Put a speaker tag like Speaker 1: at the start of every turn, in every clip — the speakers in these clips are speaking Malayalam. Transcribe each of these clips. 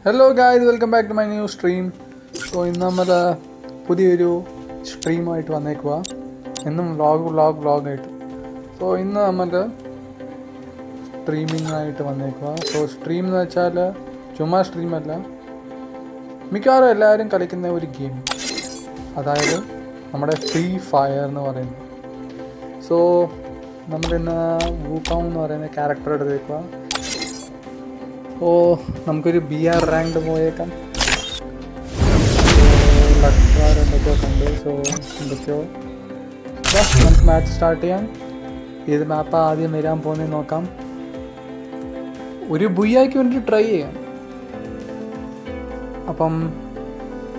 Speaker 1: Hello guys, welcome back to my new stream. So ഇന്ന് നമ്മൾ പുതിയൊരു സ്ട്രീമായിട്ട് വന്നേക്കുക. എന്നും വ്ളോഗായിട്ട്. സോ ഇന്ന് നമ്മൾ സ്ട്രീമിംഗ് ആയിട്ട് വന്നേക്കുക. സോ സ്ട്രീം എന്ന് വെച്ചാൽ ചുമ്മാ സ്ട്രീമല്ല, മിക്കവാറും എല്ലാവരും കളിക്കുന്ന ഒരു ഗെയിം, അതായത് നമ്മുടെ ഫ്രീ ഫയർ എന്ന് പറയുന്നത്. സോ നമ്മളിന്ന് വൂക്കോങ് എന്ന് പറയുന്ന ക്യാരക്ടർ എടുത്തേക്കുക. നമുക്കൊരു BR റാങ്ക്ഡ് പോയേക്കാം. എന്തൊക്കെയോ കണ്ട്. സോ എന്തൊക്കെയോ നമുക്ക് മാച്ച് സ്റ്റാർട്ട് ചെയ്യാം. ഏത് മാപ്പാണ് ആദ്യം വരാൻ പോകുന്നത് നോക്കാം. ഒരു ബുയ്യായ്ക്ക് വേണ്ടി ട്രൈ ചെയ്യാം. അപ്പം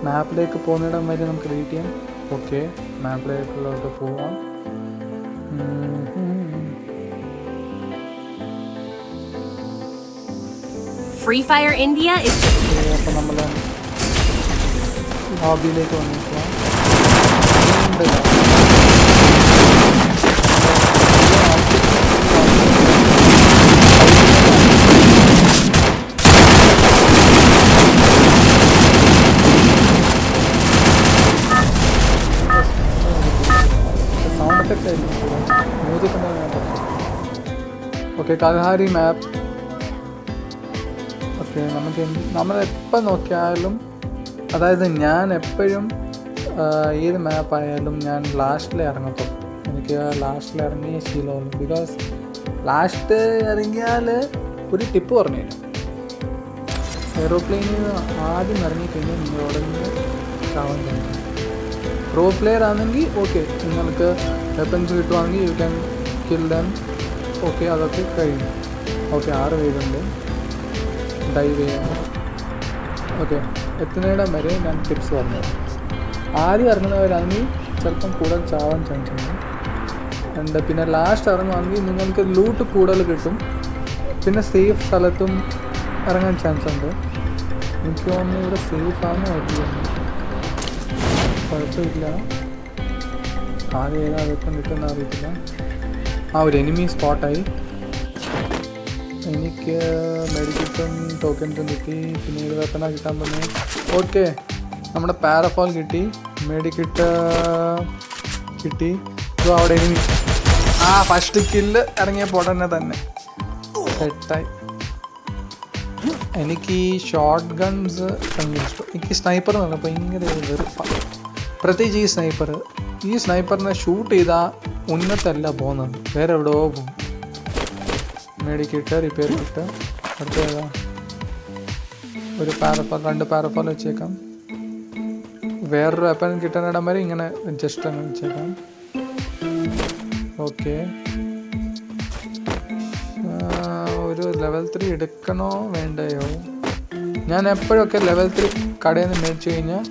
Speaker 1: മാപ്പിലേക്ക് പോകുന്നിടം വരെ നമുക്ക് വെയിറ്റ് ചെയ്യാം. ഓക്കെ, മാപ്പിലേക്കുള്ളോട്ട് പോവാം.
Speaker 2: Free Fire India is
Speaker 1: അപ്പം നമ്മൾ ഹോബിയിലേക്ക് വന്നിരിക്കുക. സൗണ്ട് എഫക്റ്റ് ആയിരിക്കും, മ്യൂസിക് ഉണ്ടെന്ന്. ഓക്കെ, കൽഹാരി മാപ്പ്. ഓക്കെ, നമ്മളെപ്പോൾ നോക്കിയാലും, അതായത് ഞാൻ എപ്പോഴും ഏത് മാപ്പായാലും ഞാൻ ലാസ്റ്റിലേ ഇറങ്ങത്തുള്ളൂ. എനിക്ക് ലാസ്റ്റിൽ ഇറങ്ങിയ ശീലമുള്ളൂ. ബിക്കോസ് ലാസ്റ്റ് ഇറങ്ങിയാൽ ഒരു ടിപ്പ് പറഞ്ഞു തരും. എയ്റോപ്ലെയിനിൽ ആദ്യം ഇറങ്ങിക്കഴിഞ്ഞാൽ നിങ്ങൾ ഉടനെ ചാവാൻ കഴിയും. പ്രോ പ്ലെയർ ആണെങ്കിൽ ഓക്കെ, നിങ്ങൾക്ക് വെപ്പൻസ് കിട്ടുവാണെങ്കിൽ you can kill them. Okay, അതൊക്കെ കഴിയും. ഓക്കെ, 6 പേരുണ്ട് ഡൈവ് ചെയ്യാൻ. ഓക്കെ, എത്തുന്നിടം വരെ ഞാൻ ടിപ്സ് പറഞ്ഞു. ആദ്യം ഇറങ്ങുന്നവരാണെങ്കിൽ ചിലപ്പം കൂടുതൽ ചാവാൻ ചാൻസ് ഉണ്ട്. ആൻഡ് പിന്നെ ലാസ്റ്റ് ഇറങ്ങുവാണെങ്കിൽ നിങ്ങൾക്ക് ലൂട്ട് കൂടുതൽ കിട്ടും. പിന്നെ സേഫ് സ്ഥലത്തും ഇറങ്ങാൻ ചാൻസ് ഉണ്ട്. എനിക്ക് തോന്നുന്നു ഇവിടെ സേഫാണ്. കുഴപ്പമില്ല. ആദ്യം ഏതാ വെപ്പൺ കിട്ടുമെന്ന് അറിയത്തില്ല. ഒരു എനിമി സ്പോട്ടായി. എനിക്ക് മെഡിക്കറ്റും ടോക്കൻസും കിട്ടി. പിന്നെ ഏത് വെപ്പനാണ് കിട്ടാൻ പോകുന്നത്? ഓക്കെ, നമ്മുടെ പാരഫോൾ കിട്ടി, മെഡിക്കറ്റ് കിട്ടി. ഇപ്പോൾ അവിടെ എനിമി. ഫസ്റ്റ് കില്ല് ഇറങ്ങിയപ്പോൾ തന്നെ സെറ്റായി. എനിക്ക് ഈ ഷോർട്ട് ഗൺസ് ഭയങ്കര ഇഷ്ടം. എനിക്ക് സ്നൈപ്പർ എന്ന് പറഞ്ഞാൽ ഭയങ്കര വെറുപ്പാണ്. പ്രത്യേകിച്ച് ഈ സ്നൈപ്പറിനെ ഷൂട്ട് ചെയ്താൽ ഉന്നത്തല്ല പോകുന്നത്, വേറെ എവിടെയോ പോകും. മെഡിക്കിട്ട് റിപ്പയർ കിട്ട്. അടുത്ത ഒരു പാരഫോൾ, 2 പാരഫോൾ വെച്ചേക്കാം. വേറൊരു വെപ്പൺ കിട്ടുന്നിടം വരെ ഇങ്ങനെ ജസ്റ്റ് അങ്ങ് വെച്ചേക്കാം. ഓക്കെ, ഒരു ലെവൽ 3 എടുക്കണോ വേണ്ടയോ? ഞാൻ എപ്പോഴൊക്കെ ലെവൽ 3 കടയിൽ നിന്ന് മേടിച്ചു കഴിഞ്ഞാൽ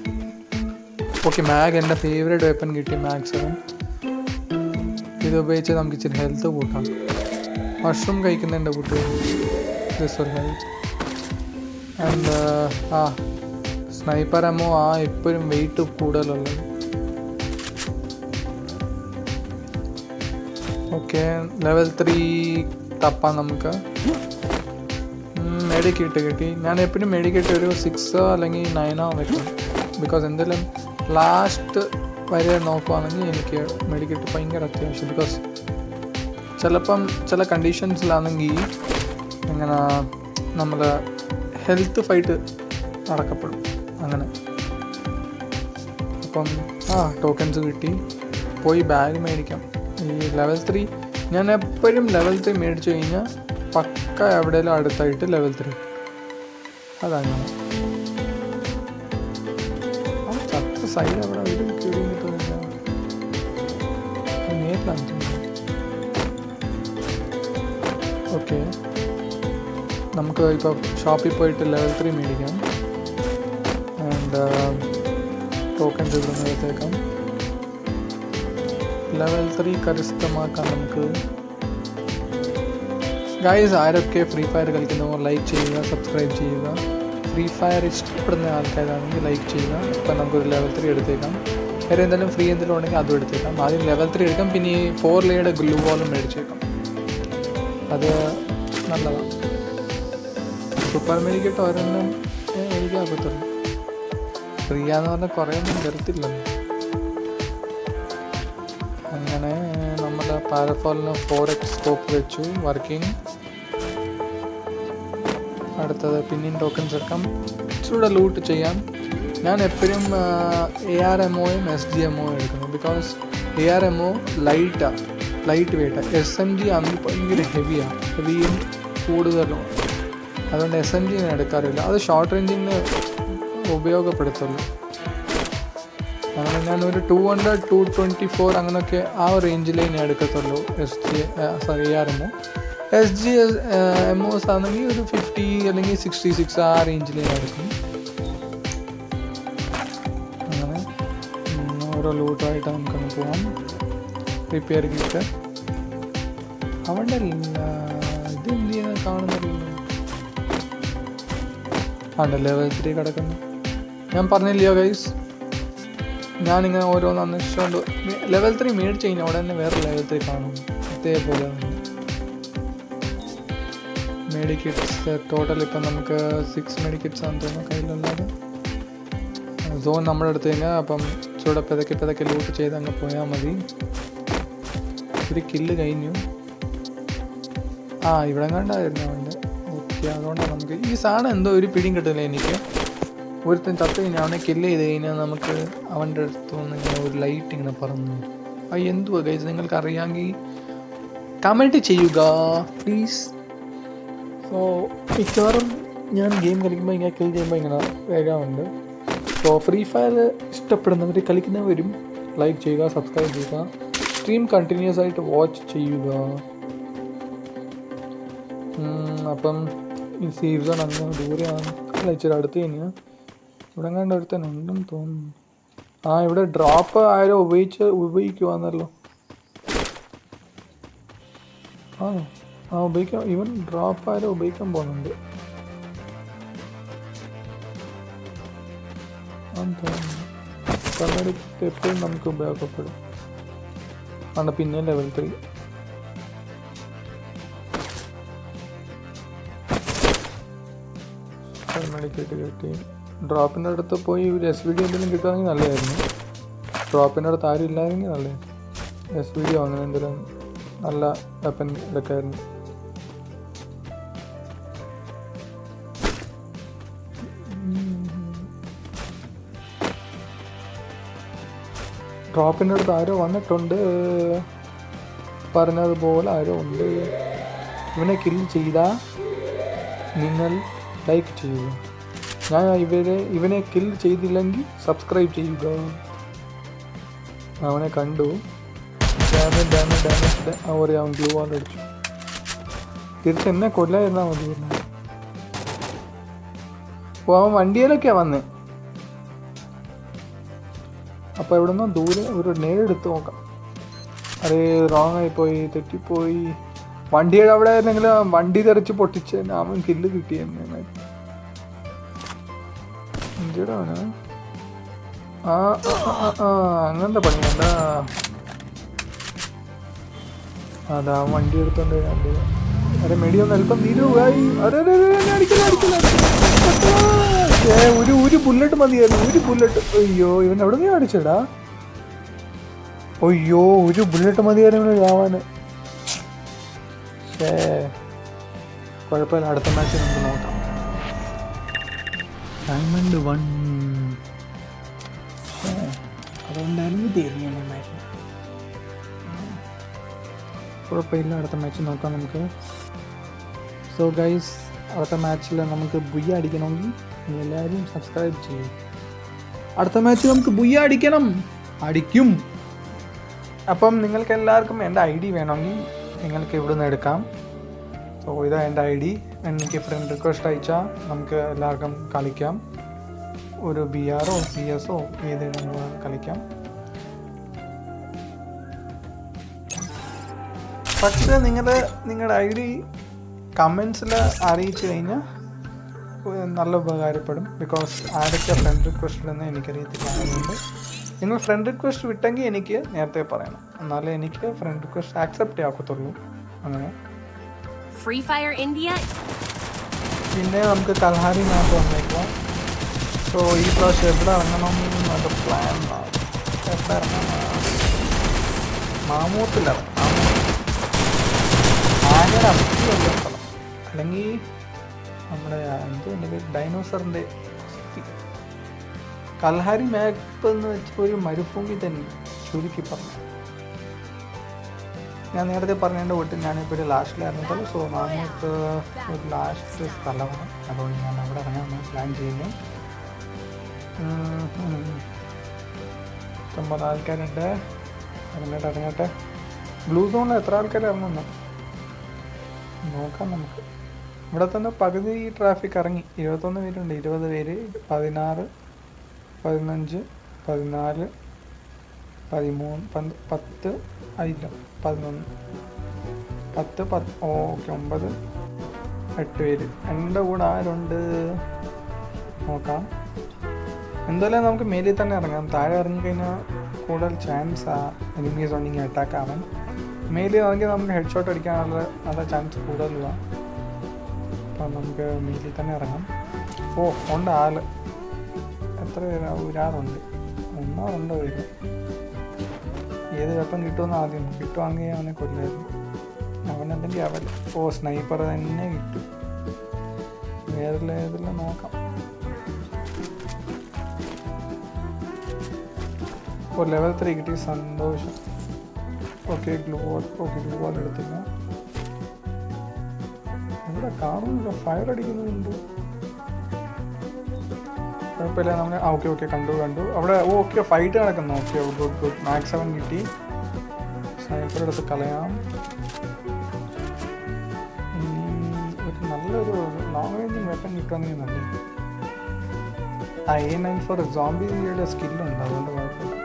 Speaker 1: ഓക്കെ, മാഗ് എൻ്റെ ഫേവറേറ്റ് വെപ്പൺ കിട്ടി, മാഗ് 7. ഇത് ഉപയോഗിച്ച് നമുക്ക് ഇച്ചിരി ഹെൽത്ത് കൂട്ടാം. മഷ്റൂം കഴിക്കുന്നുണ്ട് കുട്ടി. ആൻഡ് സ്നൈപ്പർ അമ്മോ എപ്പോഴും വെയിറ്റ് കൂടുതലുള്ളത്. ഓക്കെ, ലെവൽ 3 തപ്പാൻ നമുക്ക്. മെഡിക്കിട്ട് കിട്ടി. ഞാൻ എപ്പോഴും മെഡിക്കിട്ട് ഒരു 6 അല്ലെങ്കിൽ 9 വെക്കും. ബിക്കോസ് എന്തെങ്കിലും ലാസ്റ്റ് വരെ നോക്കുവാണെങ്കിൽ എനിക്ക് മെഡിക്കിട്ട് ഭയങ്കര അത്യാവശ്യം. ബിക്കോസ് ചിലപ്പം ചില കണ്ടീഷൻസിലാണെങ്കിൽ ഇങ്ങനെ നമ്മൾ ഹെൽത്ത് ഫൈറ്റ് നടക്കപ്പെടും അങ്ങനെ. അപ്പം ടോക്കൻസ് കിട്ടി. പോയി ബാഗ് മേടിക്കാം. ഈ ലെവൽ 3 ഞാൻ എപ്പോഴും ലെവൽ 3 മേടിച്ചു കഴിഞ്ഞാൽ പക്ക എവിടെയെങ്കിലും അടുത്തായിട്ട് ലെവൽ 3. അതാണ് ചത്ത സൈഡ് അവിടെ ഒരു കിടിയും കിട്ടുന്നില്ല. നേരിലാണ്. ഓക്കെ, നമുക്ക് ഇപ്പോൾ ഷോപ്പിൽ പോയിട്ട് ലെവൽ 3 മേടിക്കാം. ആൻഡ് ടോക്കൻസ് ഇവിടെ എടുത്തേക്കാം. ലെവൽ 3 കരസ്ഥമാക്കാം നമുക്ക്. ഗൈസ്, ആരൊക്കെ ഫ്രീ ഫയർ കളിക്കുന്നോ ലൈക്ക് ചെയ്യുക, സബ്സ്ക്രൈബ് ചെയ്യുക. ഫ്രീ ഫയർ ഇഷ്ടപ്പെടുന്ന ആൾക്കാരാണെങ്കിൽ ലൈക്ക് ചെയ്യുക. ഇപ്പം നമുക്കൊരു ലെവൽ 3 എടുത്തേക്കാം. വേറെ എന്തെങ്കിലും ഫ്രീ എന്തെങ്കിലും ഉണ്ടെങ്കിൽ അതും എടുത്തേക്കാം. ആദ്യം ലെവൽ 3 എടുക്കാം. പിന്നെ ഈ 4 ലെയറുടെ ഗ്ലൂ വാളും മേടിച്ചേക്കാം. അത് നല്ലതാണ്. സൂപ്പർ മെഡിക്കറ്റ് ഒരെണ്ണം ഒക്കെ മേടിക്കാൻ പറ്റുള്ളൂ. ഫ്രീ ആന്ന് പറഞ്ഞാൽ കുറേ ഒന്നും തരത്തില്ലല്ലോ. അങ്ങനെ നമ്മുടെ പാരഫോളിന് 4x സ്കോപ്പ് വെച്ചു, വർക്കിംഗ്. അടുത്തത് പിന്നിൻ ടോക്കൺസ് എടുക്കാം, ഇച്ചിരൂടെ ലൂട്ട് ചെയ്യാം. ഞാൻ എപ്പോഴും ARMOയും SGMOയും എടുക്കുന്നു. ബിക്കോസ് ARMO ലൈറ്റ് വെയിറ്റാണ്. SMG ആണെങ്കിൽ ഭയങ്കര ഹെവിയും കൂടുതലും. അതുകൊണ്ട് SMG ഞാൻ എടുക്കാറില്ല, അത് ഷോർട്ട് റേഞ്ചിന് ഉപയോഗപ്പെടുത്തുള്ളൂ. അങ്ങനെ ഞാനൊരു 200-224 അങ്ങനെയൊക്കെ ആ റേഞ്ചിലേ ഞാൻ എടുക്കത്തുള്ളൂ. ARMO. SGMOs ആണെങ്കിൽ ഒരു 50 അല്ലെങ്കിൽ 66 ആ റേഞ്ചിൽ ഞാൻ എടുക്കും. അങ്ങനെ ഓരോ ലൂട്ടായിട്ട് നമുക്കങ്ങ് പോകാം. റിപ്പയർ കിറ്റ് അവൻ്റെ ഇത് എന്ത് ചെയ്യുന്ന കാണുന്നില്ല. ആണ് ലെവൽ 3 കിടക്കുന്നു. ഞാൻ പറഞ്ഞില്ലയോ ഗൈസ്, ഞാനിങ്ങനെ ഓരോന്ന് അന്വേഷിച്ചുകൊണ്ട് ലെവൽ 3 മേടിച്ച് കഴിഞ്ഞാൽ അവിടെ തന്നെ വേറെ ലെവൽ 3 കാണും. ഇതേപോലെ മെഡിക്കിറ്റ്സ് ടോട്ടൽ ഇപ്പം നമുക്ക് 6 മെഡിക്കിറ്റ്സ് ആണെന്ന് തോന്നുന്നു കയ്യിലുള്ളത്. സോൺ നമ്മളെടുത്ത് കഴിഞ്ഞാൽ അപ്പം ചൂടെ പതുക്കെ ലൂട്ട് ചെയ്ത് അങ്ങ് പോയാൽ മതി. ഒരു കില്ല് കഴിഞ്ഞു. ഇവിടെ കണ്ടായിരുന്നു അവൻ്റെ. ഓക്കെ, അതുകൊണ്ടാണ് നമുക്ക് ഈ സാധനം എന്തോ ഒരു പിടിയും കിട്ടില്ല എനിക്ക്. ഒരുത്തൻ ചത്ത് കഴിഞ്ഞാൽ അവനെ കില്ല് ചെയ്ത് കഴിഞ്ഞാൽ നമുക്ക് അവൻ്റെ അടുത്ത് വന്ന് ഇങ്ങനെ ഒരു ലൈറ്റ് ഇങ്ങനെ പറഞ്ഞു. എന്തുവാ ഗൈസ്, നിങ്ങൾക്ക് അറിയാമെങ്കിൽ കമൻറ്റ് ചെയ്യുക പ്ലീസ്. സോ മിക്കവാറും ഞാൻ ഗെയിം കളിക്കുമ്പോൾ ഇങ്ങനെ കിൽ ചെയ്യുമ്പോൾ ഇങ്ങനെ വേഗമുണ്ട്. സോ ഫ്രീ ഫയർ ഇഷ്ടപ്പെടുന്നവർ കളിക്കുന്നവരും ലൈക്ക് ചെയ്യുക, സബ്സ്ക്രൈബ് ചെയ്യുക, സ്ട്രീം കണ്ടിന്യൂസ് ആയിട്ട് വാച്ച് ചെയ്യുക. അപ്പം ഈ സേഫ് സോൺ അങ്ങനെ ദൂരെയാണ്, ഇച്ചിരി അടുത്ത് കഴിഞ്ഞാൽ ഇവിടെ കണ്ട ഒരുത്തന്നെ ഉണ്ടെന്ന് തോന്നുന്നു. ഇവിടെ ഡ്രോപ്പ് ആരോ ഉപയോഗിക്കുവാന്നല്ലോ. ഉപയോഗിക്കാം. ഇവൻ ഡ്രോപ്പ് ആരോ ഉപയോഗിക്കാൻ പോകുന്നുണ്ട് തോന്നുന്നു. എപ്പോഴും നമുക്ക് ഉപയോഗപ്പെടും. പിന്നെ ലെവൽ 3 മെഡിക്കേറ്റ് കിട്ടി. ഡ്രോപ്പിൻ്റെ അടുത്ത് പോയി ഒരു SVD എന്തെങ്കിലും കിട്ടുകയാണെങ്കിൽ നല്ലതായിരുന്നു. ഡ്രോപ്പിൻ്റെ അടുത്ത് ആരും ഇല്ലായിരുന്നെങ്കിൽ നല്ലതായിരുന്നു. SVD അങ്ങനെ എന്തെങ്കിലും നല്ല വെപ്പൻ എടുക്കായിരുന്നു. ഡ്രോപ്പിൻ്റെ അടുത്ത് ആരോ വന്നിട്ടുണ്ട്, പറഞ്ഞതുപോലെ ആരോ ഉണ്ട്. ഇവനെ കില്ല് ചെയ്താൽ നിങ്ങൾ ലൈക്ക് ചെയ്യുക. ഞാൻ ഇവനെ കില്ല് ചെയ്തില്ലെങ്കിൽ സബ്സ്ക്രൈബ് ചെയ്യുക. അവനെ കണ്ടു. ഡാമേജ് അവൻ ഗ്ലൂ വാൾ അടിച്ചു. തിരിച്ച് എന്നെ കൊല്ലായിരുന്നാൽ മതി. അവൻ വണ്ടിയിലൊക്കെയാണ് വന്നേ. അപ്പോൾ ഇവിടെ നിന്ന് ദൂരെ ഒരു നേരെടുത്ത് നോക്കാം. റോങ് ആയിപ്പോയി, തെറ്റിപ്പോയി. വണ്ടിയുടെ അവിടെ ആയിരുന്നെങ്കിൽ വണ്ടി തെറിച്ച് പൊട്ടിച്ച് അവൻ കില്ല് കിട്ടിയെന്നെ. എന്തിടാണ് അങ്ങനത്തെ പണി വേണ്ട. അതാ വണ്ടി എടുത്തോണ്ട് മെഡിയൊന്ന് അല്പം തീരുവായി. ഒരു ബുള്ളറ്റ് മതിയായിരുന്നു, ഒരു ബുള്ളറ്റ്. അയ്യോ, ഇവൻ എവിടെ നീ അടിച്ചടാ? അയ്യോ, ഒരു ബുള്ളറ്റ് മതിയായിരുന്നു ചാവാന്. കുഴപ്പമില്ല, അടുത്ത മാച്ച് നമുക്ക് നോക്കാം. ഡയമണ്ട് 1 അതുകൊണ്ടായിരുന്നു തിരിഞ്ഞായിരുന്നു. കുഴപ്പമില്ല, അടുത്ത മാച്ച് നോക്കാം നമുക്ക്. സോ ഗൈസ്, അടുത്ത മാച്ചിൽ നമുക്ക് ബുയ്യ അടിക്കണമെങ്കിൽ എല്ലാവരും സബ്സ്ക്രൈബ് ചെയ്യും. അടുത്ത മാച്ച് നമുക്ക് ബുയ്യ അടിക്കും. അപ്പം നിങ്ങൾക്ക് എല്ലാവർക്കും എൻ്റെ ID വേണമെങ്കിൽ നിങ്ങൾക്ക് ഇവിടെ നിന്ന് എടുക്കാം. സോ ഇതാ എൻ്റെ ID. എനിക്ക് ഫ്രണ്ട് റിക്വസ്റ്റ് അയച്ചാൽ നമുക്ക് എല്ലാവർക്കും കളിക്കാം. ഒരു BRO CSO ഏതെങ്കിലും കളിക്കാം. പക്ഷേ നിങ്ങളുടെ ID കമൻസിൽ അറിയിച്ചു കഴിഞ്ഞാൽ നല്ല ഉപകാരപ്പെടും. ബിക്കോസ് ആരൊക്കെ ഫ്രണ്ട് റിക്വസ്റ്റ് ഇടുന്നത് എനിക്കറിയത്തില്ല. അതുകൊണ്ട് നിങ്ങൾ ഫ്രണ്ട് റിക്വസ്റ്റ് വിട്ടെങ്കിൽ എനിക്ക് നേരത്തെ പറയണം, എന്നാലേ എനിക്ക് ഫ്രണ്ട് റിക്വസ്റ്റ് ആക്സെപ്റ്റ് ആക്കത്തുള്ളൂ. അങ്ങനെ
Speaker 2: Free Fire India.
Speaker 1: പിന്നെ നമുക്ക് കൽഹാരി മാപ്പ് വന്നേക്കാം. സോ ഈ പ്രാവശ്യം എവിടെ ഇറങ്ങണം എന്നൊക്കെ പ്ലാൻ. എവിടെ ഇറങ്ങണം? മാമൂത്തിലിറങ്ങണം. ആനയുടെ അസ്ഥിയുള്ള സ്ഥലം, അല്ലെങ്കിൽ നമ്മുടെ എന്തുകൊണ്ട് ഡൈനോസറിൻ്റെ അസ്ഥി. കൽഹാരി മാപ്പ് എന്ന് വെച്ച ഒരു മരുഭൂമി തന്നെ ചുരുക്കി പറഞ്ഞു. ഞാൻ നേരത്തെ പറഞ്ഞതിൻ്റെ വീട്ടിൽ ഞാനിപ്പോൾ ഒരു ലാസ്റ്റിലായിരുന്നല്ലോ. സോ നമുക്ക് ഒരു ലാസ്റ്റ് സ്ഥലമാണ്, അതുകൊണ്ട് ഞാൻ അവിടെ ഇറങ്ങാൻ പ്ലാൻ ചെയ്യുന്നത്. ഇഷ്ടംപോലെ ആൾക്കാരുണ്ട്. ഇറങ്ങട്ടെ. ബ്ലൂ സോണിൽ എത്ര ആൾക്കാർ ഇറങ്ങുന്നു നോക്കാം നമുക്ക്. ഇവിടെ തന്നെ പകുതി ട്രാഫിക് ഇറങ്ങി. 21 പേരുണ്ട്. 20 പേര്, 16, 15, 14, 13, 10 ആയില്ല, 11, 10, ഓക്കെ 9, 8 പേര്. എൻ്റെ കൂടെ ആരുണ്ട് നോക്കാം. എന്തായാലും നമുക്ക് മേലിൽ തന്നെ ഇറങ്ങാം. താഴെ ഇറങ്ങിക്കഴിഞ്ഞാൽ കൂടുതൽ ചാൻസ് എനിമീസ് ഉണ്ടെങ്കിൽ അറ്റാക്ക് ആവാൻ. മേലിൽ ഇറങ്ങി നമുക്ക് ഹെഡ് ഷോട്ട് അടിക്കാനുള്ള നല്ല ചാൻസ് കൂടുതലാണ്. അപ്പം നമുക്ക് മേലിൽ തന്നെ ഇറങ്ങാം. ഉണ്ട് ആള്. എത്ര പേരാ? ഒരാളുണ്ട്. 1 or 2 പേര്. ഏത് വെപ്പം കിട്ടുമെന്ന് ആദ്യം കിട്ടുവാണെങ്കിൽ അവനെ കൊല്ലായിരുന്നു. അവനല്ലെങ്കിൽ അവൻ സ്നൈപ്പർ തന്നെ കിട്ടും. വേറെ ഏതെല്ലാം നോക്കാം. ലെവൽ 3 കിട്ടി, സന്തോഷം. ഓക്കെ ഗ്ലൂ വാൾ എടുത്തില്ല. ഇവിടെ കാണുന്നില്ല, ഫയർ അടിക്കുന്നുണ്ട്. കുഴപ്പമില്ല. നമ്മൾ ഓക്കെ കണ്ടു അവിടെ. ഓക്കെ ഫൈറ്റ് നടക്കുന്നു. Okay good. മാക്സ് 7 കിട്ടി. സ്നൈപ്പർ എടുത്ത് കളയാം. ഒരു നല്ലൊരു ലോങ് റേഞ്ച് വെപ്പൺ കിട്ടുകയാണെങ്കിൽ നല്ലത്. A94 സോംബിയുടെ സ്കില്ലുണ്ട്, അതുകൊണ്ട് കുഴപ്പമില്ല.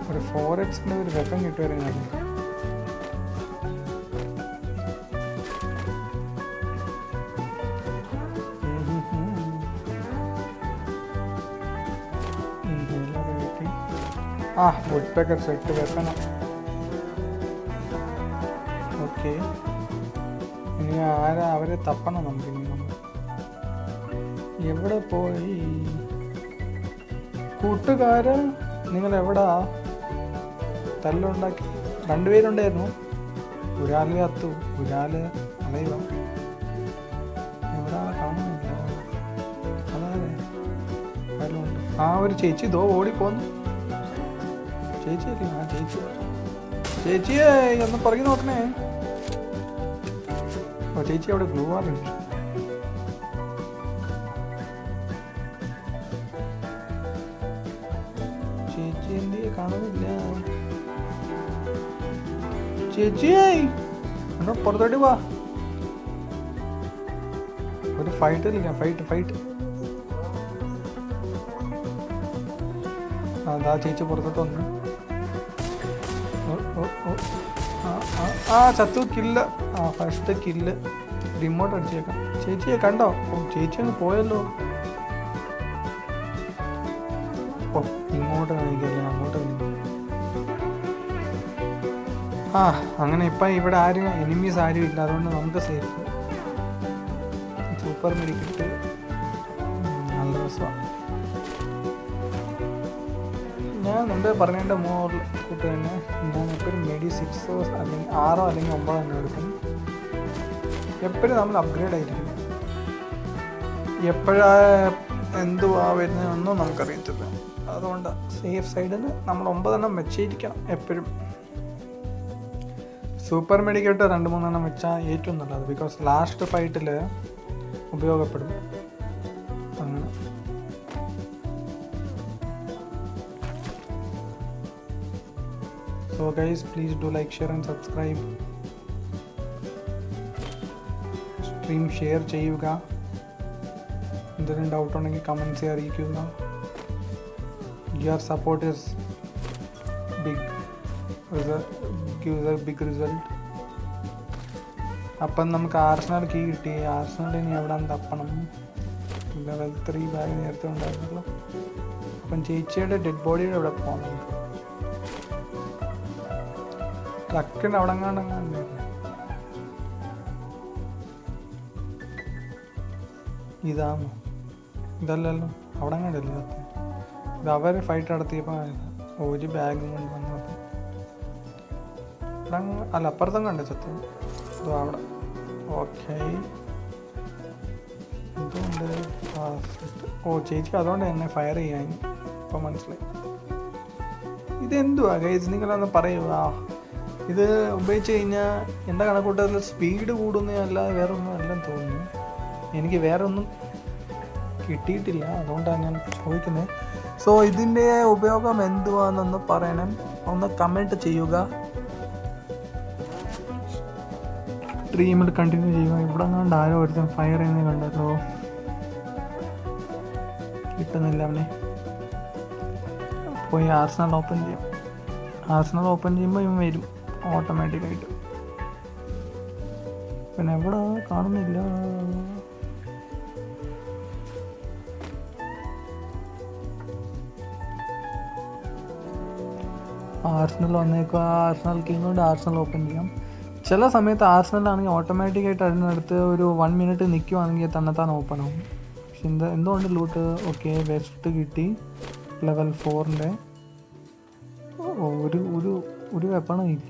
Speaker 1: ഒരു 4x ഒരു വെപ്പൺ കിട്ടുമായിരുന്നു. വുഡ് പെക്കർ സെറ്റ് വെക്കണം. ഓക്കെ, ഇനി അവരെ തപ്പണം നമുക്ക്. ഇനി നമ്മൾ എവിടെ പോയി? കൂട്ടുകാര് നിങ്ങൾ എവിടാ? തല്ലുണ്ടാക്കി. 2 പേരുണ്ടായിരുന്നു. ഒരാൾ കത്തു, ഒരാൾ അലയുക. എവിടെ കാണുന്നില്ല. അതായത് ഒരു ചേച്ചി ഇതോ ഓടിപ്പോന്നു. ചേച്ചിയെ ഒന്ന് പുറകെ നോക്കണേ. ചേച്ചി അവിടെ ഗ്ലൂ വാളുണ്ട്. ചേച്ചി എന്തിയെ കാണുന്നില്ല. ചേച്ചിയെ എന്നോ പുറത്തോട്ട് വാ. ഒരു ഫൈറ്റ് കളിക്കാം. ഫൈറ്റ്. അതാ ചേച്ചി പുറത്തോട്ട് വന്നു. ചത്തു. കില്ല്. First kill. റിമോട്ട് അടിച്ചേക്കാം. ചേച്ചിയെ കണ്ടോ? ചേച്ചി അങ്ങ് പോയല്ലോ. ഇങ്ങോട്ട് കാണിക്കല്ലേ, അങ്ങോട്ട്. അങ്ങനെ ഇപ്പം ഇവിടെ എനിമീസ് ആരും ഇല്ല, അതുകൊണ്ട് നമുക്ക് സേഫ്. സൂപ്പർ മെഡിക്കറ്റ് നല്ല രസമാണ്. ഞാൻ മുമ്പേ പറഞ്ഞതിൻ്റെ മോറിൽ കൂട്ട് തന്നെ ഞാൻ എപ്പോഴും മെഡി 6 അല്ലെങ്കിൽ 6 അല്ലെങ്കിൽ 9 തന്നെ എടുക്കും. എപ്പോഴും നമ്മൾ അപ്ഗ്രേഡ് ആയിരിക്കും. എപ്പോഴാ എന്തുവാ വരുന്നതെന്നൊന്നും നമുക്കറിയത്തില്ല. അതുകൊണ്ട് സേഫ് സൈഡിന് നമ്മൾ 9 എണ്ണം വെച്ചിരിക്കണം എപ്പോഴും. സൂപ്പർ മെഡിക്കറ്റ് 2-3 എണ്ണം വെച്ചാൽ ഏറ്റവും നല്ലത്. ബിക്കോസ് ലാസ്റ്റ് ഫൈറ്റിൽ ഉപയോഗപ്പെടും. അങ്ങനെ So guys, please do like, share and subscribe. Stream share ചെയ്യുക. എന്തെങ്കിലും ഡൗട്ട് ഉണ്ടെങ്കിൽ കമൻസ് അറിയിക്കുക. Your support is big. Gives a big result. അപ്പം നമുക്ക് ആർസണൽ കീ കിട്ടി. ആർസണൽ ഇനി എവിടെ തപ്പണം? ലെവൽ 3 ബാഗ് നേരത്തെ ഉണ്ടായിരുന്നല്ലോ. അപ്പം ചേച്ചിയുടെ ഡെഡ് ബോഡിയുടെ എവിടെ പോകാം നമുക്ക്? ട്രക്കിൻ്റെ അവിടെ എങ്ങാണ്ട് ഇതാണോ? ഇതല്ലല്ലോ, അവിടെ കണ്ടല്ലേ സത്യം. ഇത് അവർ ഫൈറ്റ് നടത്തിയപ്പോൾ ഒരു ബാഗും കൊണ്ട് വന്നപ്പോൾ ഇവിടെ അല്ല അപ്പുറത്തും കണ്ടേ സത്യം. ഇതോ അവിടെ. ഓക്കെ, എന്തുകൊണ്ട് ഓ ചേച്ചിക്ക് അതുകൊണ്ട് എന്നെ ഫയർ ചെയ്യാൻ ഇപ്പം മനസ്സിലായി. ഇതെന്തുവാ ഗൈസ്, നിങ്ങളൊന്ന് പറയുക. ഇത് ഉപയോഗിച്ച് കഴിഞ്ഞാൽ എൻ്റെ കണക്കൂട്ടത്തിൽ സ്പീഡ് കൂടുന്നതല്ലാതെ വേറെ ഒന്നും അല്ലെന്ന് തോന്നുന്നു. എനിക്ക് വേറെ ഒന്നും കിട്ടിയിട്ടില്ല, അതുകൊണ്ടാണ് ഞാൻ ചോദിക്കുന്നത്. സോ ഇതിൻ്റെ ഉപയോഗം എന്തുവാണെന്നൊന്ന് പറയണം, ഒന്ന് കമൻറ്റ് ചെയ്യുക. സ്ട്രീമിൽ കണ്ടിന്യൂ ചെയ്യുക. ഇവിടെ കണ്ട് ആരോ ഒരുത്തൻ ഫയർ ചെയ്യുന്നത് കണ്ടല്ലോ, കിട്ടുന്നില്ല അവനെ. പോയി ആർസണൽ ഓപ്പൺ ചെയ്യാം. ആർസണൽ ഓപ്പൺ ചെയ്യുമ്പോൾ ഇവൻ വരും ഓട്ടോമാറ്റിക്കായിട്ട്. പിന്നെ എവിടെ കാണുന്നില്ല. ആർസണൽ വന്നേക്കുക. ആർസണൽ കിങ്ങോണ്ട് ആർസണൽ ഓപ്പൺ ചെയ്യാം. ചില സമയത്ത് ആർസണലാണെങ്കിൽ ഓട്ടോമാറ്റിക്കായിട്ട് അതിനടുത്ത് ഒരു 1 മിനിറ്റ് നിൽക്കുവാണെങ്കിൽ തന്നെത്താൻ ഓപ്പൺ ആവും. പക്ഷെ എന്തുകൊണ്ട് ലൂട്ട്. ഓക്കെ, വെസ്റ്റ് കിട്ടി ലെവൽ 4-ൻ്റെ. ഒരു വെപ്പണോ ഇല്ല.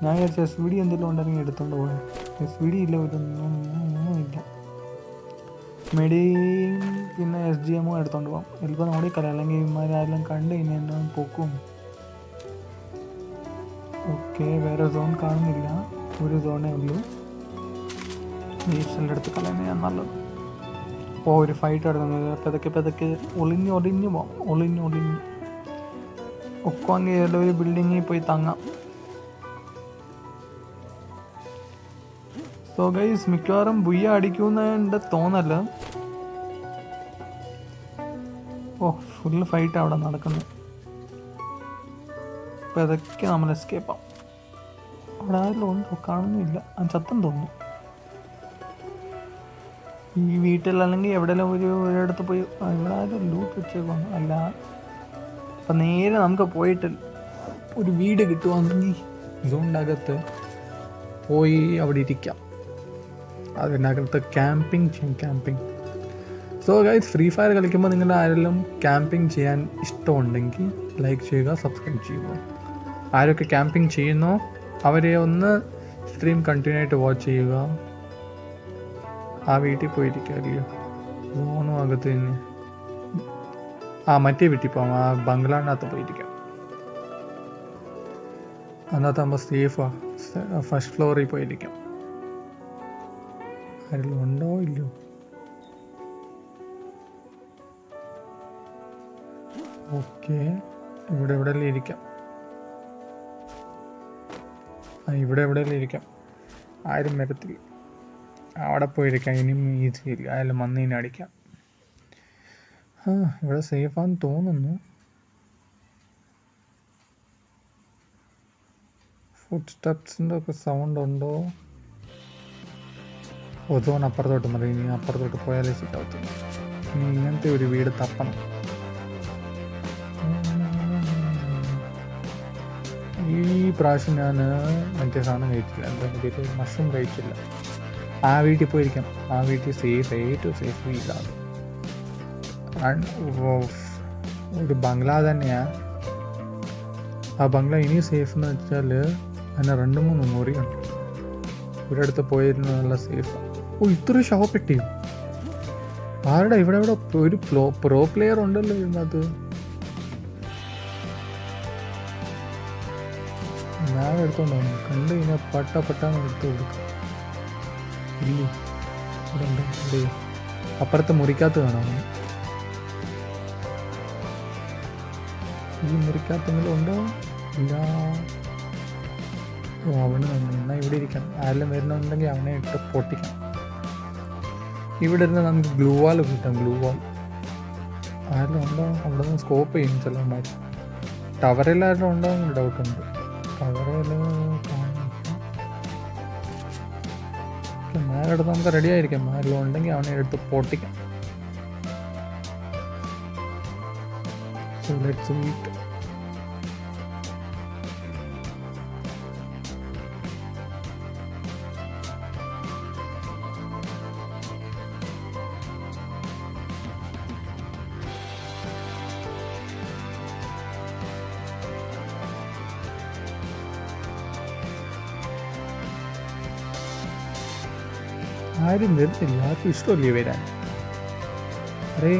Speaker 1: ഞാൻ വിചാരിച്ചു എസ് വി ഡി എന്തെങ്കിലും ഉണ്ടെങ്കിൽ എടുത്തോണ്ട് പോകാൻ. എസ് വി ഡി ഇല്ല, ഒന്നും ഇല്ല. മെഡിയും പിന്നെ SGM എടുത്തോണ്ട് പോകാം. ചിലപ്പോൾ നോടിക്കല, അല്ലെങ്കിൽ ഇവന്മാരെല്ലാം കണ്ട് ഇനി എന്നെ പൊക്കും. ഓക്കെ, വേറെ സോൺ കാണുന്നില്ല, ഒരു സോണേ ഉള്ളൂ. നീഷൻ്റെ അടുത്ത് കളയുന്നതാണ് നല്ലത്. ഓ, ഒരു ഫൈറ്റ് നടക്കുന്നത്. പതുക്കെ ഒളിഞ്ഞു പോകാം. ഒളിഞ്ഞ് ഒക്കുവാങ്കിൽ ഏതെങ്കിലും ഒരു ബിൽഡിങ്ങിൽ പോയി തങ്ങാം. സോ ഗൈസ്, മിക്കവാറും ബുയ്യ അടിക്കുമെന്ന് തോന്നല്ല. ഓ, ഫുള്ള് ഫൈറ്റ് അവിടെ നടക്കുന്നു. അപ്പോൾ ഇതൊക്കെ നമ്മൾ എസ്കേപ്പ് ആവും. അവിടെ ആരെങ്കിലും ഉണ്ടോ? കാണുന്നില്ല. ചത്തം തോന്നുന്നു. ഈ വീട്ടിലല്ലെങ്കിൽ എവിടെയെല്ലാം ഒരിടത്ത് പോയി ഇവിടെ ആരും ലൂട്ട് വെച്ചേക്കാണ്. അല്ല, അപ്പം നേരെ നമുക്ക് പോയിട്ട് ഒരു വീട് കിട്ടുവാണെങ്കിൽ ഇതുകൊണ്ട് അകത്ത് പോയി അവിടെ ഇരിക്കാം. അതിനകത്ത് ക്യാമ്പിങ് ചെയ്യും. Camping. So guys, free fire കളിക്കുമ്പോൾ നിങ്ങളുടെ ആരെല്ലാം ക്യാമ്പിങ് ചെയ്യാൻ ഇഷ്ടമുണ്ടെങ്കിൽ ലൈക്ക് ചെയ്യുക, സബ്സ്ക്രൈബ് ചെയ്യുക. ആരൊക്കെ ക്യാമ്പിങ് ചെയ്യുന്നോ അവരെ ഒന്ന് സ്ട്രീം കണ്ടിന്യൂ ആയിട്ട് വാച്ച് ചെയ്യുക. ആ വീട്ടിൽ പോയിരിക്കുക. അല്ലയോ, സോണും അകത്ത് തന്നെ. മറ്റേ വീട്ടിൽ പോകാം. ആ ബംഗ്ലാവിനകത്ത് പോയിരിക്കാം. അതിനകത്താകുമ്പോൾ സേഫാണ്. ഫസ്റ്റ് ഫ്ലോറിൽ പോയിരിക്കാം. ആരെങ്കിലും ഉണ്ടോ ഇല്ലയോ? ഓക്കെ, ഇവിടെ എവിടെയെല്ലാം ഇരിക്കാം. ഇവിടെ എവിടെയെല്ലാം ഇരിക്കാം. ആരും വരത്തില്ല. അവിടെ പോയിരിക്കാം. ഇനിയും ഈസി ഇല്ല. അയാലും വന്ന് ഇനി അടിക്കാം. ഇവിടെ സേഫാന്ന് തോന്നുന്നു. ഫുഡ് സ്റ്റെപ്സിൻ്റെ ഒക്കെ സൗണ്ട് ഉണ്ടോ? ഒതോൺ അപ്പുറത്തോട്ട് മതി. ഇനി അപ്പുറത്തോട്ട് പോയാലേ ശരിയാവത്തില്ല. ഇനി ഇങ്ങനത്തെ ഒരു വീട് തപ്പണം. ഈ പ്രാവശ്യം ഞാൻ മറ്റേ സാധനം കഴിച്ചില്ല. എന്താ മറ്റേ മഷ്റൂം കഴിച്ചില്ല. ആ വീട്ടിൽ പോയിരിക്കാം. ആ വീട്ടിൽ ഏറ്റവും സേഫ് വീടാണ്. ഒരു ബംഗ്ലാ തന്നെയാണ്. ആ ബംഗ്ലാ ഇനി സേഫ് എന്ന് വെച്ചാൽ അതിന് 2-3 മുറിയുണ്ട്. ഒരിടത്ത് പോയിരുന്നു നല്ല സേഫാണ്. ഇത്ര ഷോപ്പ് ഇട്ടിയോ? ആരുടെ ഇവിടെ ഒരു പ്രോ പ്ലെയർ ഉണ്ടല്ലോ ഇതിനകത്ത്. ഞാൻ എടുത്തോണ്ടോ കണ്ട് ഇങ്ങനെ പട്ടാന്ന് എടുത്തു കൊടുക്കും. ഇല്ലേ, ഇവിടെ ഉണ്ട്. അപ്പുറത്ത് മുറിക്കകത്ത് കാണാം. ഈ മുറിക്കകത്തെങ്കിലും ഉണ്ടോ? ഇല്ല. അവന് എന്നാൽ ഇവിടെ ഇരിക്കണം. ആരെല്ലാം വരുന്നുണ്ടെങ്കിൽ അവനെ ഇട്ട് പൊട്ടിക്കണം. ഇവിടെ ഇരുന്ന് നമുക്ക് ഗ്ലൂ വാൾ കിട്ടാം. ഗ്ലൂ വാൾ ആരെല്ലാം ഉണ്ടോ? അവിടെ നിന്ന് സ്കോപ്പ് ചെയ്യും ചിലന്മാർ. ടവറിലാരും ഉണ്ടോ എന്ന് ഡൗട്ടുണ്ട്. ടവറെല്ലാം മേലെടുത്ത് നമുക്ക് റെഡി ആയിരിക്കാം. ആരെല്ലാം ഉണ്ടെങ്കിൽ അവനെ എടുത്ത് പൊട്ടിക്കാം. So let's meet. ആരും വരുന്നില്ല, ആർക്കും ഇഷ്ടമല്ലേ വരാൻ. അറേ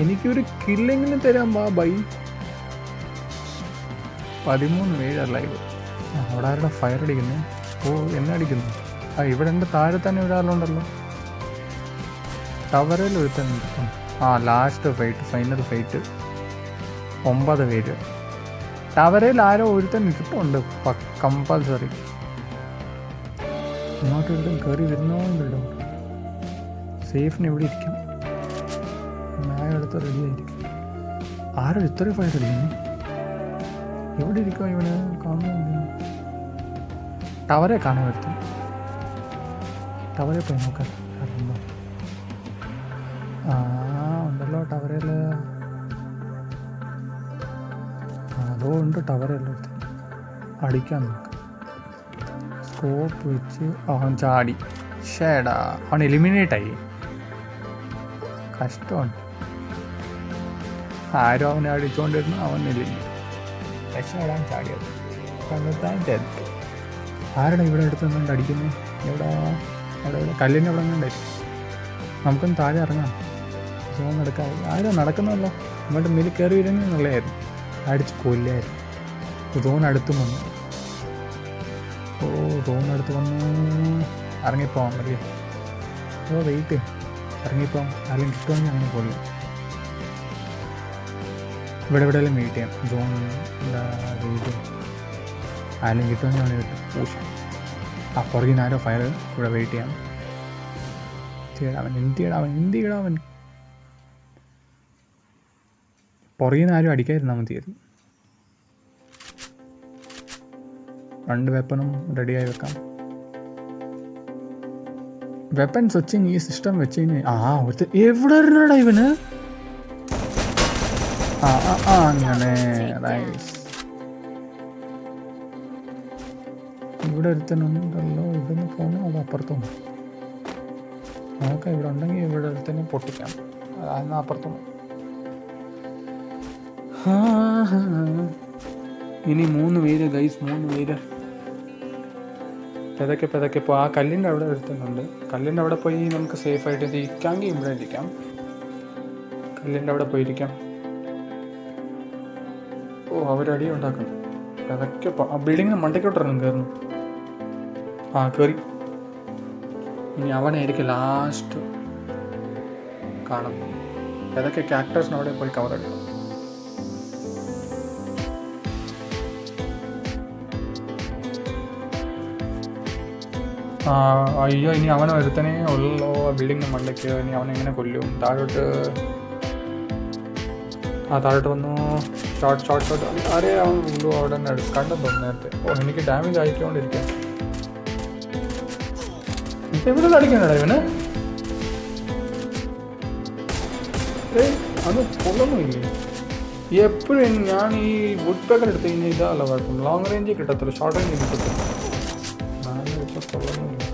Speaker 1: എനിക്കൊരു കില്ലെങ്കിലും തരാൻ പാ ബൈ. 13 പേര് ലൈവ്. അവിടെ ആരുടെ ഫയർ അടിക്കുന്നത്? ഓ എന്നെ അടിക്കുന്നു. ഇവിടെ എൻ്റെ താഴെ തന്നെ ഒരാളുണ്ടല്ലോ. ടവറിൽ ഒരുത്തനുണ്ട്. Last fight, final fight. 9 പേര്. ടവറിൽ ആരോ ഒരുത്തൻ ഇരിപ്പുണ്ട് കമ്പൽസറി. ഇങ്ങോട്ട് ഒരുത്തൻ കയറി വരുന്നോണ്ടല്ലോ. സേഫിന് ഇവിടെ ഇരിക്കാം. ഞാൻ അടുത്ത് റെഡി ആയിരിക്കും. ആരോ ഇത്രയും ഫയർ അടിക്കുന്നു. എവിടെ ഇരിക്കുക ഇവിടെ? കാണുന്നില്ല. ടവറെ കാണാൻ വരുത്തും. ടവറെ പോയി നോക്കാം. ഉണ്ടല്ലോ ടവറിൽ. അതോ ഉണ്ട് ടവറെല്ലാം എടുത്ത് അടിക്കാൻ നോക്കാം. സ്കോപ്പ് വെച്ച് അവൻ ചാടി. ഷേടാ, അവൻ എലിമിനേറ്റായി. കഷ്ടമാണ്. ആരും അവനെ അടിച്ചുകൊണ്ടിരുന്നു, അവൻ എലിമിനേറ്റ്. രക്ഷപ്പെടാൻ ചാടിയത് കണ്ടെത്താൻ തെറ്റ്. ആരുടെ ഇവിടെ അടുത്ത് നിന്നുകൊണ്ട് അടിക്കുന്നത്? എവിടെ കല്ലിൻ്റെ അവിടെ നിന്നുണ്ടായിരിക്കും. നമുക്കൊന്ന് താഴെ ഇറങ്ങാം. സോൺ നടക്കാതെ ആരോ നടക്കുന്നല്ലോ. ഇങ്ങോട്ട് മേലിൽ കയറി വരുന്നുള്ളതായിരുന്നു. അടിച്ച് കൊല്ലായിരുന്നു. സോൺ അടുത്തും വന്നു. സോൺ അടുത്ത് വന്നു. ഇറങ്ങിപ്പോവാം മതിയോ? വെയിറ്റ്, ഇറങ്ങിപ്പോവാം. ആരെങ്കിലും കിട്ടുമെങ്കിൽ അങ്ങനെ കൊല്ലും. ഇവിടെ എവിടെയെല്ലാം വെയിറ്റ് ചെയ്യാം. സോൺ വെയിറ്റ് ആരെങ്കിലും കിട്ടുമെങ്കിൽ അവനെ കിട്ടും. പൂശാം. പുറകിൽ നിന്ന് ആരോ ഫയർ. ഇവിടെ വെയിറ്റ് ചെയ്യാം. അവൻ പുറകിൽ നിന്ന് ആരും അടിക്കാതിരുന്നാൽ മതിയായിരുന്നു. 2 വെപ്പണും റെഡിയായി വെക്കാം. വെപ്പൺസ് വെച്ച് ഈ സിസ്റ്റം വെച്ച് കഴിഞ്ഞാൽ എവിടെ ഇരടാ ഇവന്? അങ്ങനെ ഇവിടെ ഒരുത്തനുണ്ടല്ലോ. ഇവിടുന്ന് പോകണം. അത് അപ്പുറത്തും നോക്കാം. ഇവിടെ ഉണ്ടെങ്കിൽ ഇവിടെ ഒരുത്തന്നെ പൊട്ടിക്കാം. അന്ന് അപ്പുറത്തും. ഇനി 3 പേര് ഗൈസ്, 3 പേര്. പെതക്കെ ഇപ്പോൾ ആ കല്ലിൻ്റെ അവിടെ ഒരുത്തനുണ്ട്. കല്ലിൻ്റെ അവിടെ പോയി നമുക്ക് സേഫായിട്ട് ഇരിക്കാമെങ്കിൽ ഇവിടെ ഇരിക്കാം. കല്ലിൻ്റെ അവിടെ പോയിരിക്കാം. അവരടി ഉണ്ടാക്കണം. പെതക്കെ ആ ബിൽഡിങ്ങിന് മണ്ടയ്ക്കോട്ടിറങ്ങും. കയറുന്നു. കയറി. ഇനി അവനായിരിക്കും ലാസ്റ്റ് കാണും. ഏതൊക്കെ ക്യാരക്ടേഴ്സിന് അവിടെ പോയി കവർ എടുക്കണം. അയ്യോ, ഇനി അവനെ ഒരുത്തനെ ഉള്ളോ ബിൽഡിങ്ങിന് മണ്ടയ്ക്ക്. ഇനി അവനെങ്ങനെ കൊല്ലും? താഴോട്ട് വന്നു. ഷോർട്ട് ആരേ അവൻ ഉള്ളൂ. അവിടെ തന്നെ കണ്ടെന്ന് തോന്നുന്നു നേരത്തെ. എനിക്ക് ഡാമേജ് ആയിക്കൊണ്ടിരിക്കാം. ഇവിടെ അടിക്കണടാ ഇവന്. അത് പൊള്ളൊന്നുമില്ലേ? എപ്പോഴും ഞാൻ ഈ വുഡ് പേക്കർ എടുത്ത് കഴിഞ്ഞാൽ ഇതല്ല കുഴപ്പം. ലോങ് റേഞ്ചിൽ കിട്ടത്തില്ല, ഷോർട്ട് റേഞ്ചിൽ കിട്ടത്തില്ല. പൊള്ളൊന്നുമില്ല.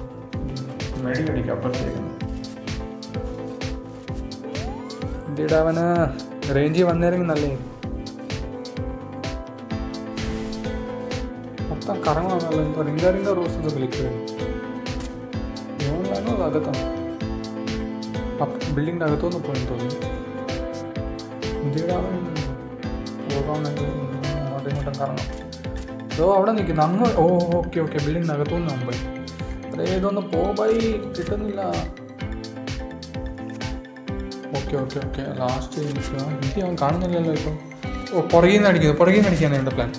Speaker 1: മെഡി അടിക്കാം അപ്പുറത്തേക്ക്. എന്തിടാ അവന് റേഞ്ചിൽ വന്നേരെങ്കിൽ നല്ലതായിരുന്നു. മൊത്തം കറങ്ങാണല്ലോ. എന്താ റിംഗ റോസ് എന്ന് വിളിക്കുകയാണ്. അകത്താണ്. ബിൽഡിങ്ങിൻ്റെ അകത്തുനിന്ന് പോയെന്ന് തോന്നുന്നു. ഇന്ത്യയുടെ പോകാൻ വേണ്ടി അങ്ങോട്ടും ഇങ്ങോട്ടും കറങ്ങാം. അവിടെ നിൽക്കുന്നു. അങ്ങ് ഓക്കെ ബിൽഡിങ്ങിൻ്റെ അകത്തുനിന്ന് ഞാൻ പോയി. ഏതൊന്ന് പോയി കിട്ടുന്നില്ല. ഓക്കെ ലാസ്റ്റ് എനിക്ക് അവൻ കാണുന്നില്ലല്ലോ ഇപ്പോൾ. പുറകിൽ നിന്ന് അടിക്കാനാണ് എൻ്റെ പ്ലാൻ.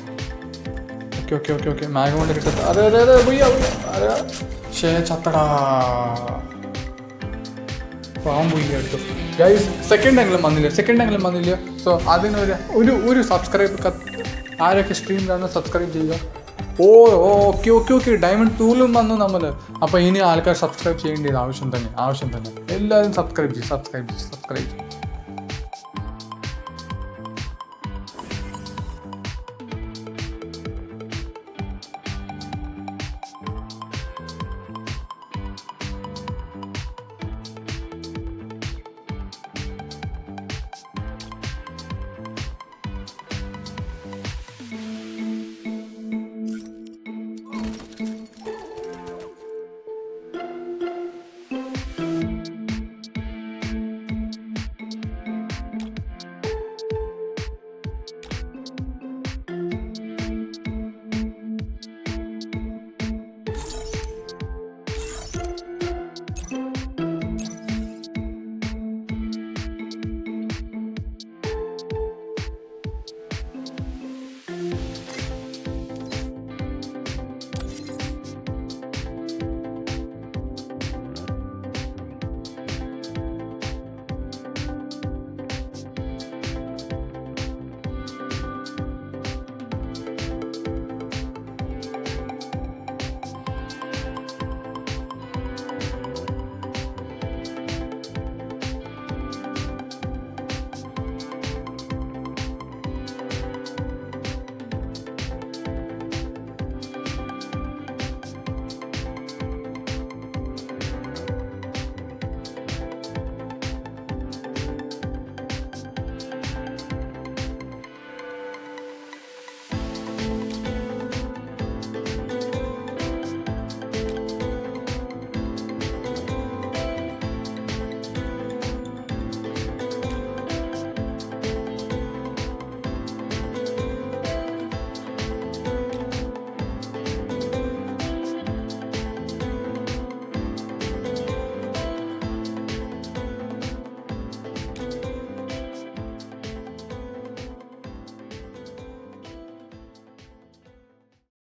Speaker 1: ഓക്കെ മാഗം കൊണ്ട് കിട്ടുന്നത്. അതെ ചത്തടാ. പാവം പോയി അടുത്തു. ഗൈസ് സെക്കൻഡ് ആംഗിളും വന്നില്ല. സോ അതിനൊരു സബ്സ്ക്രൈബ് ആരൊക്കെ സ്ട്രീം കാണുന്ന സബ്സ്ക്രൈബ് ചെയ്യുക. ഓക്കെ ഡയമണ്ട് 2 വന്നു നമ്മൾ. അപ്പോൾ ഇനി ആൾക്കാർ സബ്സ്ക്രൈബ് ചെയ്യേണ്ടത് ആവശ്യം തന്നെ. എല്ലാവരും സബ്സ്ക്രൈബ് ചെയ്യും.